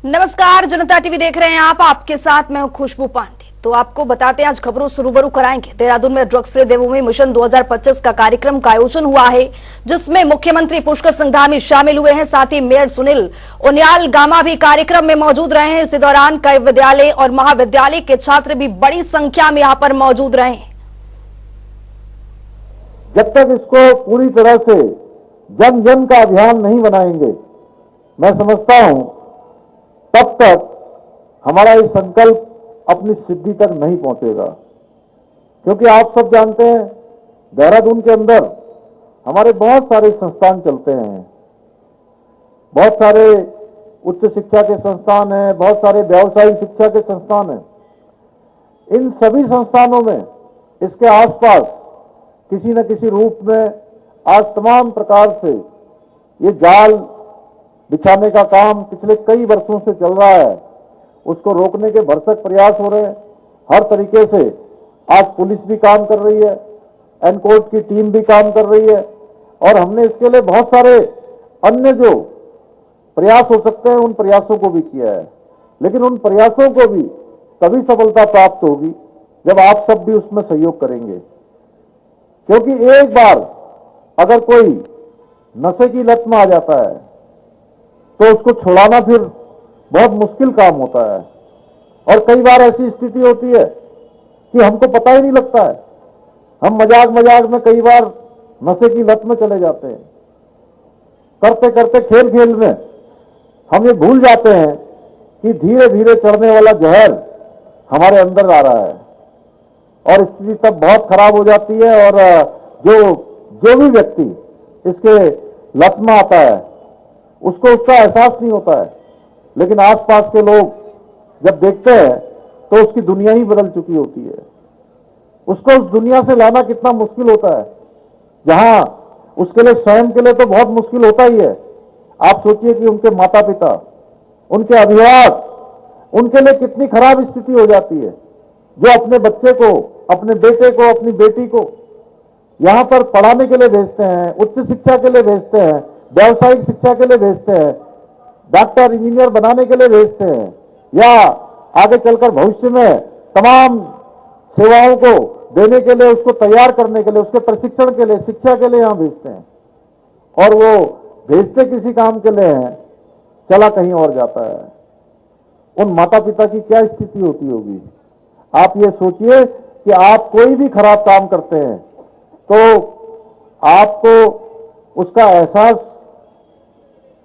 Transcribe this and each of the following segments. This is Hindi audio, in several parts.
नमस्कार, जनता टीवी देख रहे हैं आप। आपके साथ मैं हूं खुशबू पांडे। तो आपको बताते हैं, आज खबरों से रूबरू कराएंगे। देहरादून में ड्रग्स फ्री देवभूमि मिशन 2025 का कार्यक्रम का आयोजन हुआ है, जिसमें मुख्यमंत्री पुष्कर सिंह धामी शामिल हुए हैं। साथ ही मेयर सुनील उनियाल गामा भी कार्यक्रम में मौजूद रहे हैं। इसी दौरान कई विद्यालय और महाविद्यालय के छात्र भी बड़ी संख्या में यहाँ पर मौजूद रहे। जब तक इसको पूरी तरह से जन जन का अभियान नहीं बनाएंगे, मैं समझता हूं तब तक हमारा ये संकल्प अपनी सिद्धि तक नहीं पहुंचेगा। क्योंकि आप सब जानते हैं, देहरादून के अंदर हमारे बहुत सारे संस्थान चलते हैं, बहुत सारे उच्च शिक्षा के संस्थान हैं, बहुत सारे व्यावसायिक शिक्षा के संस्थान हैं। इन सभी संस्थानों में इसके आसपास किसी न किसी रूप में आज तमाम प्रकार से ये जाल बिछाने का काम पिछले कई वर्षों से चल रहा है। उसको रोकने के भरसक प्रयास हो रहे हैं। हर तरीके से आज पुलिस भी काम कर रही है, एनकोर्ट की टीम भी काम कर रही है, और हमने इसके लिए बहुत सारे अन्य जो प्रयास हो सकते हैं उन प्रयासों को भी किया है। लेकिन उन प्रयासों को भी तभी सफलता प्राप्त होगी जब आप सब भी उसमें सहयोग करेंगे। क्योंकि एक बार अगर कोई नशे की लत में आ जाता है तो उसको छुड़ाना फिर बहुत मुश्किल काम होता है। और कई बार ऐसी स्थिति होती है कि हमको पता ही नहीं लगता है, हम मजाक मजाक में कई बार नशे की लत में चले जाते हैं। करते करते खेल खेल में हम ये भूल जाते हैं कि धीरे धीरे चढ़ने वाला जहर हमारे अंदर आ रहा है, और स्थिति तब बहुत खराब हो जाती है। और जो भी व्यक्ति इसके लत में आता है उसको उसका एहसास नहीं होता है, लेकिन आसपास के लोग जब देखते हैं तो उसकी दुनिया ही बदल चुकी होती है। उसको उस दुनिया से लाना कितना मुश्किल होता है, जहां उसके लिए स्वयं के लिए तो बहुत मुश्किल होता ही है। आप सोचिए कि उनके माता पिता, उनके अभिभावक, उनके लिए कितनी खराब स्थिति हो जाती है, जो अपने बच्चे को, अपने बेटे को, अपनी बेटी को यहां पर पढ़ाने के लिए भेजते हैं, उच्च शिक्षा के लिए भेजते हैं, व्यावसायिक शिक्षा के लिए भेजते हैं, डॉक्टर इंजीनियर बनाने के लिए भेजते हैं, या आगे चलकर भविष्य में तमाम सेवाओं को देने के लिए, उसको तैयार करने के लिए, उसके प्रशिक्षण के लिए, शिक्षा के लिए यहां भेजते हैं। और वो भेजते किसी काम के लिए हैं, चला कहीं और जाता है। उन माता पिता की क्या स्थिति होती होगी। आप ये सोचिए कि आप कोई भी खराब काम करते हैं तो आपको उसका एहसास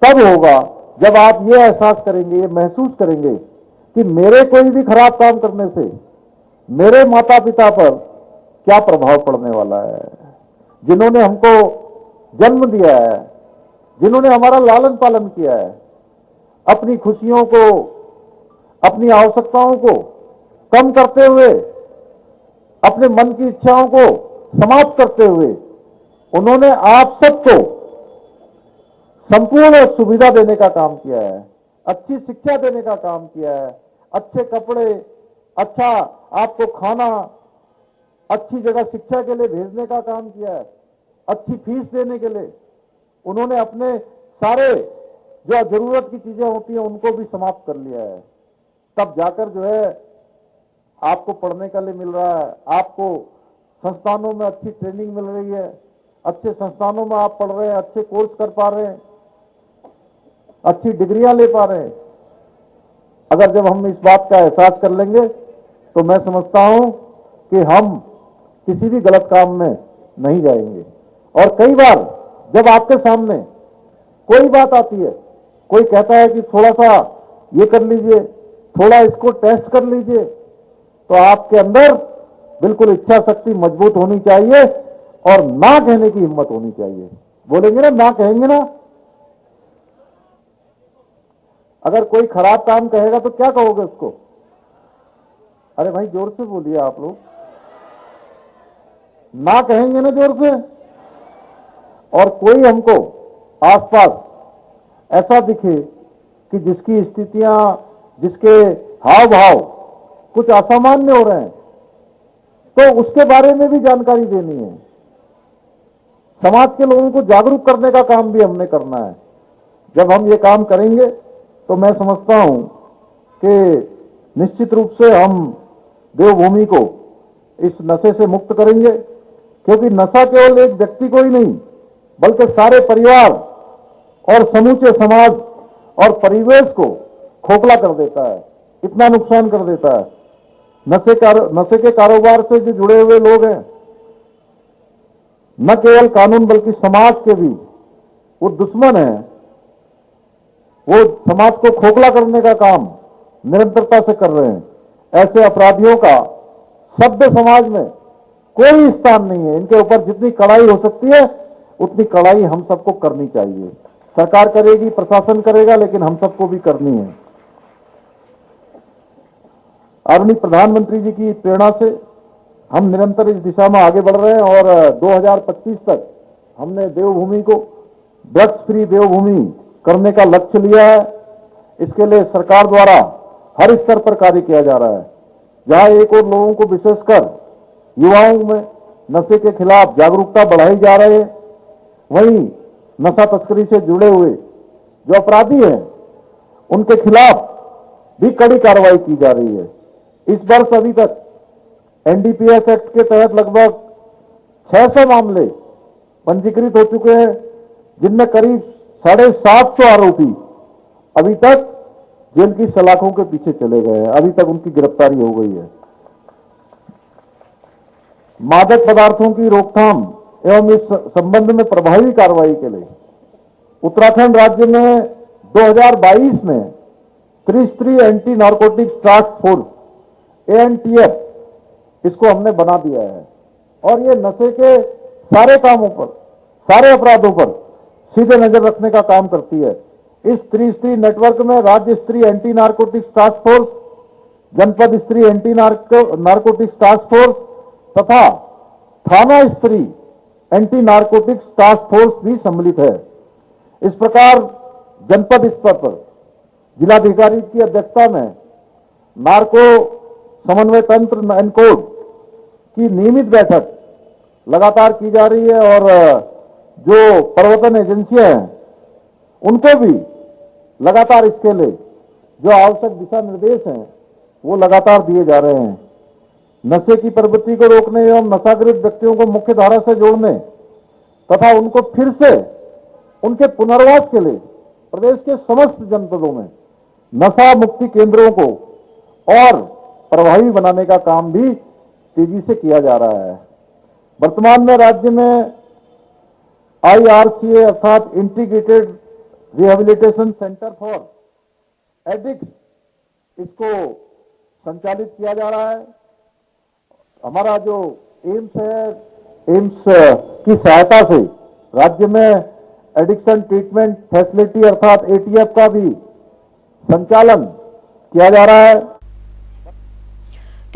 तब होगा जब आप ये एहसास करेंगे, ये महसूस करेंगे कि मेरे कोई भी खराब काम करने से मेरे माता पिता पर क्या प्रभाव पड़ने वाला है। जिन्होंने हमको जन्म दिया है, जिन्होंने हमारा लालन पालन किया है, अपनी खुशियों को, अपनी आवश्यकताओं को कम करते हुए, अपने मन की इच्छाओं को समाप्त करते हुए, उन्होंने आप सबको संपूर्ण सुविधा देने का काम किया है, अच्छी शिक्षा देने का काम किया है, अच्छे कपड़े, अच्छा आपको खाना, अच्छी जगह शिक्षा के लिए भेजने का काम किया है, अच्छी फीस देने के लिए उन्होंने अपने सारे जो जरूरत की चीजें होती हैं उनको भी समाप्त कर लिया है। तब जाकर जो है आपको पढ़ने के लिए मिल रहा है, आपको संस्थानों में अच्छी ट्रेनिंग मिल रही है, अच्छे संस्थानों में आप पढ़ रहे हैं, अच्छे कोर्स कर पा रहे हैं, अच्छी डिग्रियां ले पा रहे हैं। अगर जब हम इस बात का एहसास कर लेंगे तो मैं समझता हूं कि हम किसी भी गलत काम में नहीं जाएंगे। और कई बार जब आपके सामने कोई बात आती है, कोई कहता है कि थोड़ा सा ये कर लीजिए, थोड़ा इसको टेस्ट कर लीजिए, तो आपके अंदर बिल्कुल इच्छा शक्ति मजबूत होनी चाहिए और ना कहने की हिम्मत होनी चाहिए। बोलेंगे ना, ना कहेंगे ना। अगर कोई खराब काम कहेगा तो क्या कहोगे उसको? अरे भाई जोर से बोलिए आप लोग, ना कहेंगे ना जोर से। और कोई हमको आसपास ऐसा दिखे कि जिसकी स्थितियां, जिसके हाव भाव कुछ असामान्य हो रहे हैं, तो उसके बारे में भी जानकारी देनी है। समाज के लोगों को जागरूक करने का काम भी हमने करना है। जब हम ये काम करेंगे तो मैं समझता हूं कि निश्चित रूप से हम देवभूमि को इस नशे से मुक्त करेंगे, क्योंकि नशा केवल एक व्यक्ति को ही नहीं बल्कि सारे परिवार और समूचे समाज और परिवेश को खोखला कर देता है, इतना नुकसान कर देता है। नशे के कारोबार से जो जुड़े हुए लोग हैं, न केवल कानून बल्कि समाज के भी वो दुश्मन हैं। वो समाज को खोखला करने का काम निरंतरता से कर रहे हैं। ऐसे अपराधियों का सभ्य समाज में कोई स्थान नहीं है। इनके ऊपर जितनी कड़ाई हो सकती है उतनी कड़ाई हम सबको करनी चाहिए। सरकार करेगी, प्रशासन करेगा, लेकिन हम सबको भी करनी है। आदरणीय प्रधानमंत्री जी की प्रेरणा से हम निरंतर इस दिशा में आगे बढ़ रहे हैं और 2025 तक हमने देवभूमि को ड्रग्स फ्री देवभूमि करने का लक्ष्य लिया है। इसके लिए सरकार द्वारा हर स्तर पर कार्य किया जा रहा है। जहां एक और लोगों को, विशेषकर युवाओं में नशे के खिलाफ जागरूकता बढ़ाई जा रही है, वहीं नशा तस्करी से जुड़े हुए जो अपराधी हैं उनके खिलाफ भी कड़ी कार्रवाई की जा रही है। इस वर्ष अभी तक एनडीपीएस एक्ट के तहत लगभग 600 मामले पंजीकृत हो चुके हैं, जिनमें करीब 750 आरोपी अभी तक जेल की सलाखों के पीछे चले गए हैं। अभी तक उनकी गिरफ्तारी हो गई है। मादक पदार्थों की रोकथाम एवं इस संबंध में प्रभावी कार्रवाई के लिए उत्तराखंड राज्य में 2022 में त्रिस्तरीय anti narcotics task force ANTF इसको हमने बना दिया है और ये नशे के सारे कामों पर, सारे अपराधों पर सीधे नजर रखने का काम करती है। इस त्रिस्तरीय नेटवर्क में राज्य स्तरीय एंटी नारकोटिक्स टास्क फोर्स, जनपद स्तरीय एंटी नारकोटिक्स टास्क फोर्स तथा थाना स्तरीय एंटी नारकोटिक्स टास्क फोर्स भी सम्मिलित है। इस प्रकार जनपद स्तर पर जिलाधिकारी की अध्यक्षता में नार्को समन्वय तंत्र एनकोड की नियमित बैठक लगातार की जा रही है और जो प्रवर्तन एजेंसियां हैं उनको भी लगातार इसके लिए जो आवश्यक दिशा निर्देश हैं वो लगातार दिए जा रहे हैं। नशे की प्रवृत्ति को रोकने एवं नशाग्रस्त व्यक्तियों को मुख्य धारा से जोड़ने तथा उनको फिर से उनके पुनर्वास के लिए प्रदेश के समस्त जनपदों में नशा मुक्ति केंद्रों को और प्रभावी बनाने का काम भी तेजी से किया जा रहा है। वर्तमान में राज्य में IRCA अर्थात integrated rehabilitation centre for addicts इसको संचालित किया जा रहा है। हमारा जो एम्स है, एम्स की सहायता से राज्य में एडिक्शन ट्रीटमेंट फैसिलिटी अर्थात ATF का भी संचालन किया जा रहा है।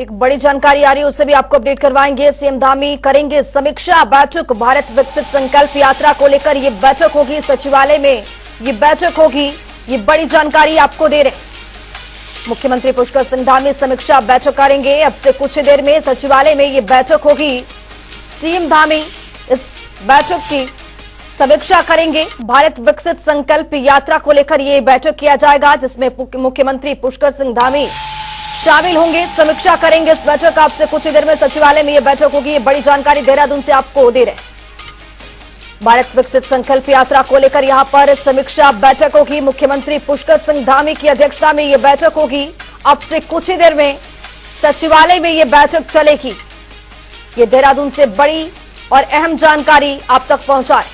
एक बड़ी जानकारी आ रही है, उससे भी आपको अपडेट करवाएंगे। सीएम धामी करेंगे समीक्षा बैठक। भारत विकसित संकल्प यात्रा को लेकर ये बैठक होगी, सचिवालय में ये बैठक होगी। ये बड़ी जानकारी आपको दे रहे हैं। मुख्यमंत्री पुष्कर सिंह धामी समीक्षा बैठक करेंगे। अब से कुछ देर में सचिवालय में ये बैठक होगी। सीएम धामी इस बैठक की समीक्षा करेंगे। भारत विकसित संकल्प यात्रा को लेकर ये बैठक किया जाएगा, जिसमें मुख्यमंत्री पुष्कर सिंह धामी शामिल होंगे, समीक्षा करेंगे। इस बैठक आपसे कुछ ही देर में सचिवालय में यह बैठक होगी। ये बड़ी जानकारी देहरादून से आपको दे रहे हैं। भारत विकसित संकल्प यात्रा को लेकर यहां पर समीक्षा बैठक होगी। मुख्यमंत्री पुष्कर सिंह धामी की अध्यक्षता में यह बैठक होगी। अब से कुछ ही देर में सचिवालय में यह बैठक चलेगी। ये देहरादून से बड़ी और अहम जानकारी आप तक पहुंचाए।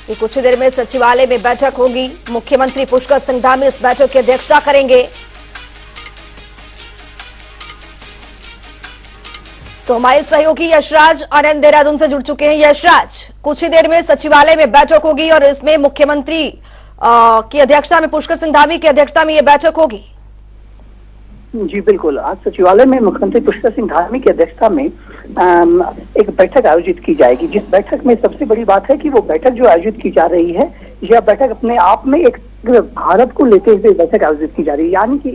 ये कुछ ही देर में सचिवालय में बैठक होगी। मुख्यमंत्री पुष्कर सिंह धामी इस बैठक की अध्यक्षता करेंगे। तो हमारे सहयोगी यशराज आनंद देहरादून से जुड़ चुके हैं। यशराज, कुछ ही देर में सचिवालय में बैठक होगी और इसमें मुख्यमंत्री की अध्यक्षता में, पुष्कर सिंह धामी की अध्यक्षता में यह बैठक होगी। जी बिल्कुल, आज सचिवालय में मुख्यमंत्री पुष्कर सिंह धामी की अध्यक्षता में एक बैठक आयोजित की जाएगी। जिस बैठक में सबसे बड़ी बात है कि वो बैठक जो आयोजित की जा रही है, यह बैठक अपने आप में एक भारत को लेते हुए बैठक आयोजित की जा रही है। यानी कि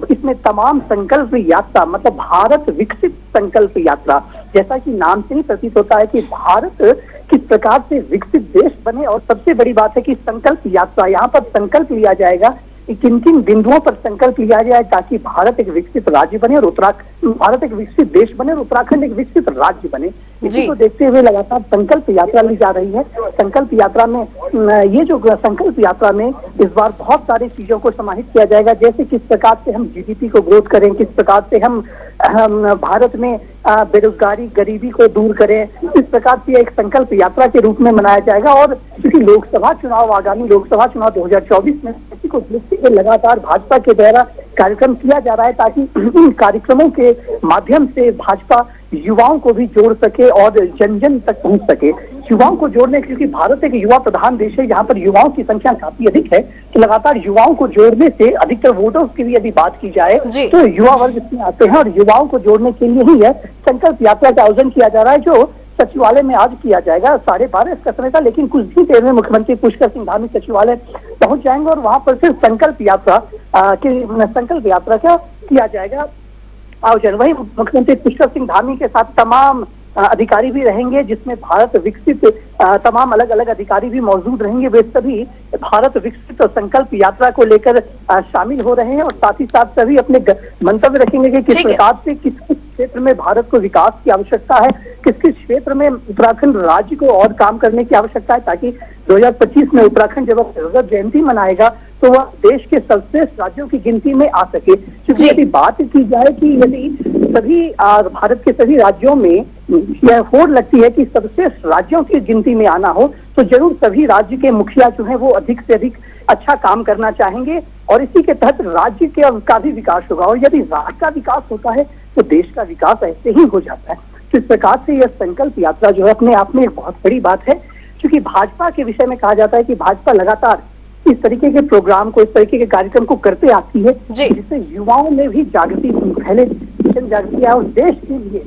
इसमें तमाम संकल्प यात्रा, मतलब भारत विकसित संकल्प यात्रा, जैसा कि नाम से ही प्रतीत होता है कि भारत किस प्रकार से विकसित देश बने। और सबसे बड़ी बात है कि संकल्प यात्रा, यहाँ पर संकल्प लिया जाएगा, किन किन बिंदुओं पर संकल्प लिया जाए ताकि भारत एक विकसित राज्य बने और भारत एक विकसित देश बने और उत्तराखंड एक विकसित राज्य बने। इसी को देखते हुए लगातार संकल्प यात्रा ली जा रही है। संकल्प यात्रा में संकल्प यात्रा में इस बार बहुत सारी चीजों को समाहित किया जाएगा, जैसे किस प्रकार से हम जीडीपी को ग्रोथ करें, किस प्रकार से हम भारत में बेरोजगारी गरीबी को दूर करें, इस प्रकार से एक संकल्प यात्रा के रूप में मनाया जाएगा। और क्योंकि लोकसभा चुनाव, आगामी लोकसभा चुनाव 2024 में इसी को देखते हुए लगातार भाजपा के द्वारा कार्यक्रम किया जा रहा है ताकि इन कार्यक्रमों के माध्यम से भाजपा युवाओं को भी जोड़ सके और जन जन तक पहुंच सके। युवाओं को जोड़ने, क्योंकि भारत एक युवा प्रधान देश है, यहाँ पर युवाओं की संख्या काफी अधिक है, तो लगातार युवाओं को जोड़ने से, अधिकतर वोटर्स की भी यदि बात की जाए तो युवा वर्ग इसमें आते हैं और युवाओं को जोड़ने के लिए ही यह संकल्प यात्रा का आयोजन किया जा रहा है, जो सचिवालय में आज किया जाएगा। 12:30 इसका समय था, लेकिन कुछ ही देर में मुख्यमंत्री पुष्कर सिंह धामी सचिवालय पहुंच जाएंगे और वहां पर फिर संकल्प यात्रा का किया जाएगा आयोजन। वही मुख्यमंत्री पुष्कर सिंह धामी के साथ तमाम अधिकारी भी रहेंगे, जिसमें भारत विकसित तमाम अलग अलग अधिकारी भी मौजूद रहेंगे। वे सभी भारत विकसित संकल्प यात्रा को लेकर शामिल हो रहे हैं और साथ ही साथ सभी अपने मंतव्य रखेंगे कि किस प्रकार से किस क्षेत्र में भारत को विकास की आवश्यकता है, किस किस क्षेत्र में उत्तराखंड राज्य को और काम करने की आवश्यकता है, ताकि 2025 में उत्तराखंड जब रजत जयंती मनाएगा तो वह देश के सर्वश्रेष्ठ राज्यों की गिनती में आ सके। क्योंकि यदि बात की जाए कि यदि सभी भारत के सभी राज्यों में यह होड़ लगती है कि सर्वश्रेष्ठ राज्यों की गिनती में आना हो, तो जरूर सभी राज्य के मुखिया जो है वो अधिक से अधिक अच्छा काम करना चाहेंगे और इसी के तहत राज्य का भी विकास होगा। और यदि राज्य का विकास होता है तो देश का विकास ऐसे ही हो जाता है। तो इस प्रकार से यह संकल्प यात्रा जो है अपने आप में एक बहुत बड़ी बात है, क्योंकि भाजपा के विषय में कहा जाता है कि भाजपा लगातार इस तरीके के प्रोग्राम को, इस तरीके के कार्यक्रम को करते आती है जिससे युवाओं में भी जागृति पहले जन जागृति है और देश के लिए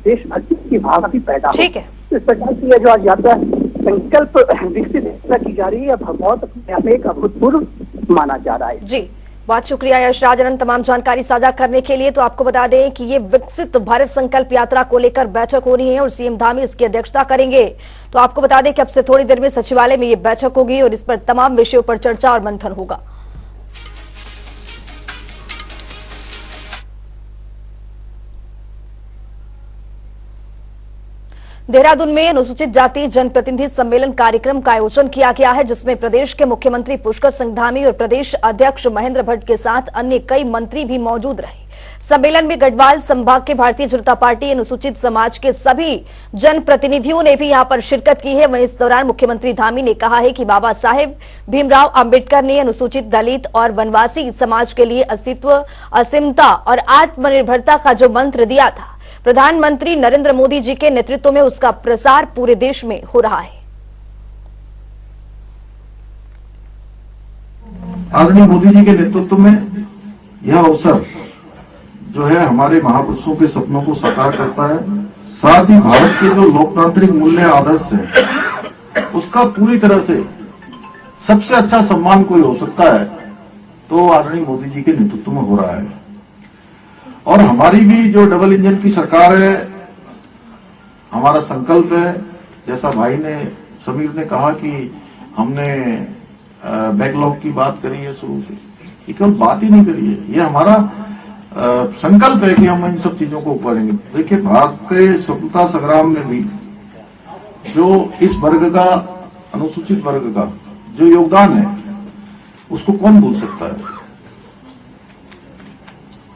देशभक्ति की भावना भी पैदा हो। ठीक है। इस प्रकार की जो आज यात्रा संकल्प विकसित यात्रा की जा रही है, बहुत अपने आप में एक अभूतपूर्व माना जा रहा है। जी, बहुत शुक्रिया यश राजन तमाम जानकारी साझा करने के लिए। तो आपको बता दें कि ये विकसित भारत संकल्प यात्रा को लेकर बैठक हो रही है और सीएम धामी इसकी अध्यक्षता करेंगे। तो आपको बता दें कि अब से थोड़ी देर में सचिवालय में ये बैठक होगी और इस पर तमाम विषयों पर चर्चा और मंथन होगा। देहरादून में अनुसूचित जाति जनप्रतिनिधि सम्मेलन कार्यक्रम का आयोजन किया गया है, जिसमें प्रदेश के मुख्यमंत्री पुष्कर सिंह धामी और प्रदेश अध्यक्ष महेंद्र भट्ट के साथ अन्य कई मंत्री भी मौजूद रहे। सम्मेलन में गढ़वाल संभाग के भारतीय जनता पार्टी अनुसूचित समाज के सभी जनप्रतिनिधियों ने भी यहां पर शिरकत की है। वहीं इस दौरान मुख्यमंत्री धामी ने कहा है कि बाबा साहेब भीमराव अंबेडकर ने अनुसूचित दलित और वनवासी समाज के लिए अस्तित्व, असीमता और आत्मनिर्भरता का जो मंत्र दिया था, प्रधानमंत्री नरेंद्र मोदी जी के नेतृत्व में उसका प्रसार पूरे देश में हो रहा है। आदरणीय मोदी जी के नेतृत्व में यह अवसर जो है हमारे महापुरुषों के सपनों को साकार करता है, साथ ही भारत के जो लोकतांत्रिक मूल्य आदर्श है उसका पूरी तरह से सबसे अच्छा सम्मान कोई हो सकता है तो आदरणीय मोदी जी के नेतृत्व में हो रहा है। और हमारी भी जो डबल इंजन की सरकार है, हमारा संकल्प है, जैसा भाई ने समीर ने कहा कि हमने बैकलॉग की बात करी है शुरू से, ये केवल बात ही नहीं करी है, ये हमारा संकल्प है कि हम इन सब चीजों को करेंगे। देखिए, भारत के स्वतंत्रता संग्राम में भी जो इस वर्ग का, अनुसूचित वर्ग का जो योगदान है उसको कौन भूल सकता है।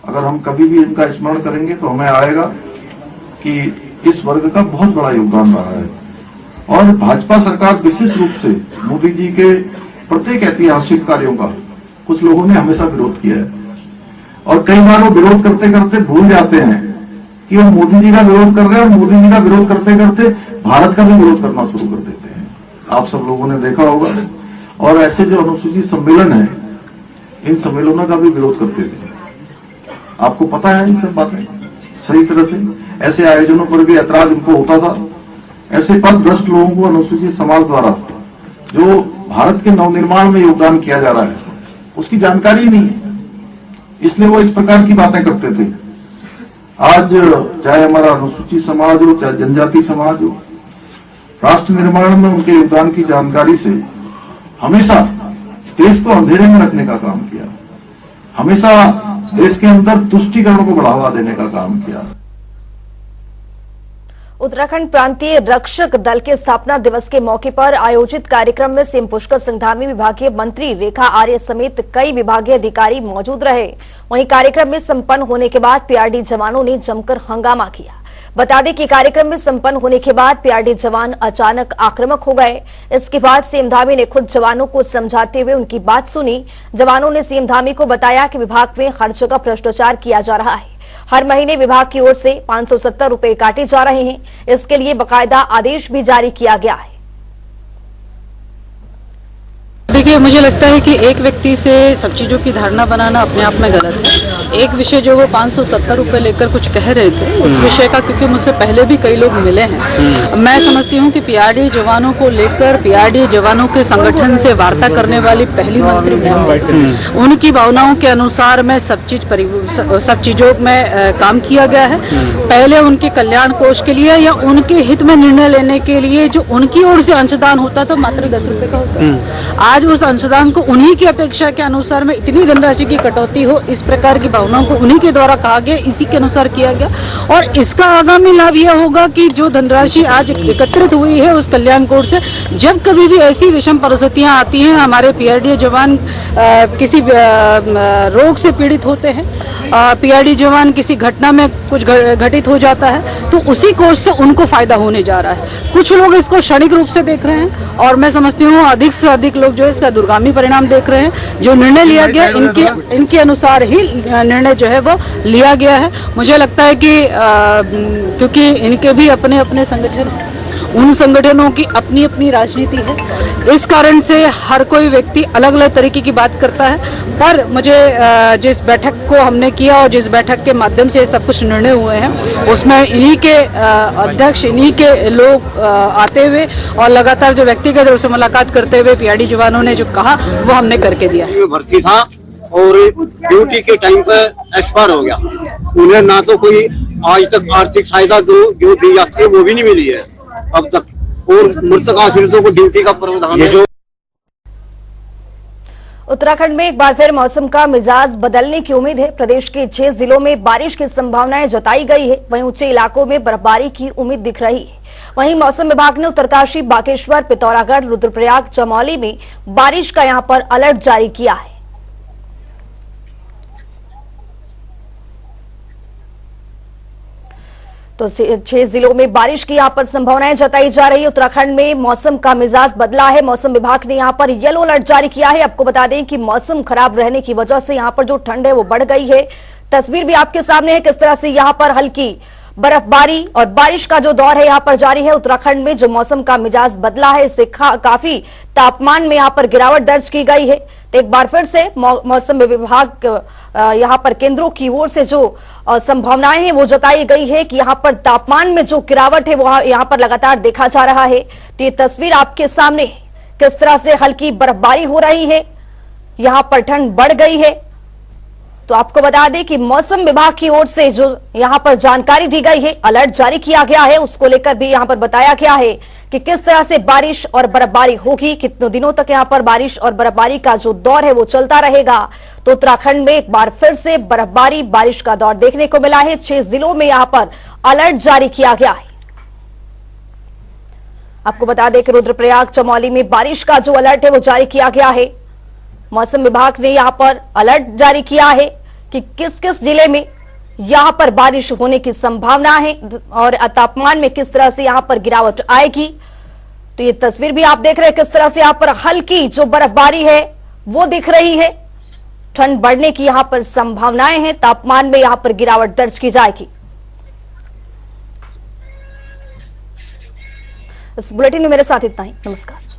अगर हम कभी भी इनका स्मरण करेंगे तो हमें आएगा कि इस वर्ग का बहुत बड़ा योगदान रहा है। और भाजपा सरकार विशेष रूप से मोदी जी के प्रत्येक ऐतिहासिक कार्यों का कुछ लोगों ने हमेशा विरोध किया है और कई बार वो विरोध करते करते भूल जाते हैं कि वो मोदी जी का विरोध कर रहे हैं और मोदी जी का विरोध करते करते भारत का भी विरोध करना शुरू कर देते हैं। आप सब लोगों ने देखा होगा। और ऐसे जो अनुसूचित सम्मेलन है, इन सम्मेलनों का भी विरोध करते थे। आपको पता है इन सब बातें सही तरह से। ऐसे आयोजनों पर भी ऐतराज उनको होता था। ऐसे पथभ्रष्ट लोगों को अनुसूचित समाज द्वारा जो भारत के नवनिर्माण में योगदान किया जा रहा है उसकी जानकारी नहीं है, इसलिए वो इस प्रकार की बातें करते थे। आज चाहे हमारा अनुसूचित समाज हो, चाहे जनजाति समाज हो, राष्ट्र निर्माण में उनके योगदान की जानकारी से हमेशा देश को अंधेरे में रखने का काम किया, हमेशा देश के अंदर तुष्टीकरण को बढ़ावा देने का काम किया। उत्तराखंड प्रांतीय रक्षक दल के स्थापना दिवस के मौके पर आयोजित कार्यक्रम में सीएम पुष्कर सिंह धामी, विभागीय मंत्री रेखा आर्य समेत कई विभागीय अधिकारी मौजूद रहे। वहीं कार्यक्रम में संपन्न होने के बाद पीआरडी जवानों ने जमकर हंगामा किया। बता दें कि कार्यक्रम में संपन्न होने के बाद पीआरडी जवान अचानक आक्रामक हो गए। इसके बाद सीएम धामी ने खुद जवानों को समझाते हुए उनकी बात सुनी। जवानों ने सीएम धामी को बताया कि विभाग में हर जगह भ्रष्टाचार किया जा रहा है, हर महीने विभाग की ओर से 570 रुपए काटे जा रहे हैं, इसके लिए बकायदा आदेश भी जारी किया गया है। देखिए, मुझे लगता है कि एक व्यक्ति से सब चीज़ों की धारणा बनाना अपने आप में गलत है। एक विषय जो वो 570 रुपए लेकर कुछ कह रहे थे, उस विषय का क्योंकि मुझसे पहले भी कई लोग मिले हैं, मैं समझती हूँ कि पीआरडी जवानों को लेकर पीआरडी जवानों के संगठन से वार्ता करने वाली पहली मंत्री मैं हूँ। उनकी भावनाओं के अनुसार मैं सब चीज़ों में काम किया गया है। पहले उनके कल्याण कोष के लिए या उनके हित में निर्णय लेने के लिए जो उनकी ओर से अंशदान होता था मात्र 10 रुपए का होता है। आज उस अंशदान को उन्हीं की अपेक्षा के अनुसार में इतनी धनराशि की कटौती हो, इस प्रकार की भावनाओं को उन्हीं के द्वारा कहा गया, इसी के अनुसार किया गया। और इसका आगामी लाभ यह होगा कि जो धनराशि आज एकत्रित हुई है उस कल्याण कोष से, जब कभी भी ऐसी विषम परिस्थितियां आती हैं, हमारे पीआरडी जवान किसी रोग से पीड़ित होते हैं, पीआरडी जवान किसी घटना में कुछ घटित हो जाता है, तो उसी कोष से उनको फायदा होने जा रहा है। कुछ लोग इसको क्षणिक रूप से देख रहे हैं और मैं समझती हूँ अधिक से अधिक लोग जो है इसका दूरगामी परिणाम देख रहे हैं। जो निर्णय लिया गया इनके अनुसार ही निर्णय जो है वो लिया गया है। मुझे लगता है कि क्योंकि इनके भी अपने अपने संगठन, उन संगठनों की अपनी अपनी राजनीति है, इस कारण से हर कोई व्यक्ति अलग अलग तरीके की बात करता है। पर मुझे जिस बैठक को हमने किया और जिस बैठक के माध्यम से सब कुछ निर्णय हुए हैं, उसमें इन्हीं के अध्यक्ष, इन्हीं के लोग आते हुए और लगातार जो व्यक्तिगत रूप से मुलाकात करते हुए पीआरडी जवानों ने जो कहा वो हमने करके दिया। भर्ती था और ड्यूटी के टाइम पर एक्सपायर हो गया, उन्हें ना तो कोई आज तक आर्थिक सहायता जो दी जाती है वो भी नहीं मिली है अब तक, और मृतक आश्रितों को ड्यूटी का प्रावधान है। उत्तराखंड में एक बार फिर मौसम का मिजाज बदलने की उम्मीद है। प्रदेश के 6 जिलों में बारिश की संभावनाएं जताई गई है। वहीं ऊंचे इलाकों में बर्फबारी की उम्मीद दिख रही है। वहीं मौसम विभाग ने उत्तरकाशी, बागेश्वर, पिथौरागढ़, रुद्रप्रयाग, चमोली में बारिश का यहां पर अलर्ट जारी किया है। तो 6 जिलों में बारिश की यहां पर संभावनाएं जताई जा रही है। उत्तराखंड में मौसम का मिजाज बदला है। मौसम विभाग ने यहां पर येलो अलर्ट जारी किया है। आपको बता दें कि मौसम खराब रहने की वजह से यहां पर जो ठंड है वो बढ़ गई है। तस्वीर भी आपके सामने है किस तरह से यहां पर हल्की बर्फबारी और बारिश का जो दौर है यहां पर जारी है। उत्तराखंड में जो मौसम का मिजाज बदला है, इससे काफी तापमान में यहां पर गिरावट दर्ज की गई है। तो एक बार फिर से मौसम विभाग यहां पर केंद्रों की ओर से जो संभावनाएं हैं वो जताई गई है कि यहां पर तापमान में जो गिरावट है वो यहां पर लगातार देखा जा रहा है। तो ये तस्वीर आपके सामने है किस तरह से हल्की बर्फबारी हो रही है, यहां पर ठंड बढ़ गई है। तो आपको बता दें कि मौसम विभाग की ओर से जो यहां पर जानकारी दी गई है, अलर्ट जारी किया गया है, उसको लेकर भी यहां पर बताया गया है कि किस तरह से बारिश और बर्फबारी होगी, कितने दिनों तक यहां पर बारिश और बर्फबारी का जो दौर है वो चलता रहेगा। तो उत्तराखंड में एक बार फिर से बर्फबारी, बारिश का दौर देखने को मिला है। 6 जिलों में यहां पर अलर्ट जारी किया गया है। आपको बता दें कि रुद्रप्रयाग, चमोली में बारिश का जो अलर्ट है वो जारी किया गया है। मौसम विभाग ने यहां पर अलर्ट जारी किया है कि किस किस जिले में यहां पर बारिश होने की संभावना है और तापमान में किस तरह से यहां पर गिरावट आएगी। तो ये तस्वीर भी आप देख रहे हैं किस तरह से यहां पर हल्की जो बर्फबारी है वो दिख रही है। ठंड बढ़ने की यहां पर संभावनाएं हैं, तापमान में यहां पर गिरावट दर्ज की जाएगी। इस बुलेटिन में मेरे साथ इतना ही। नमस्कार।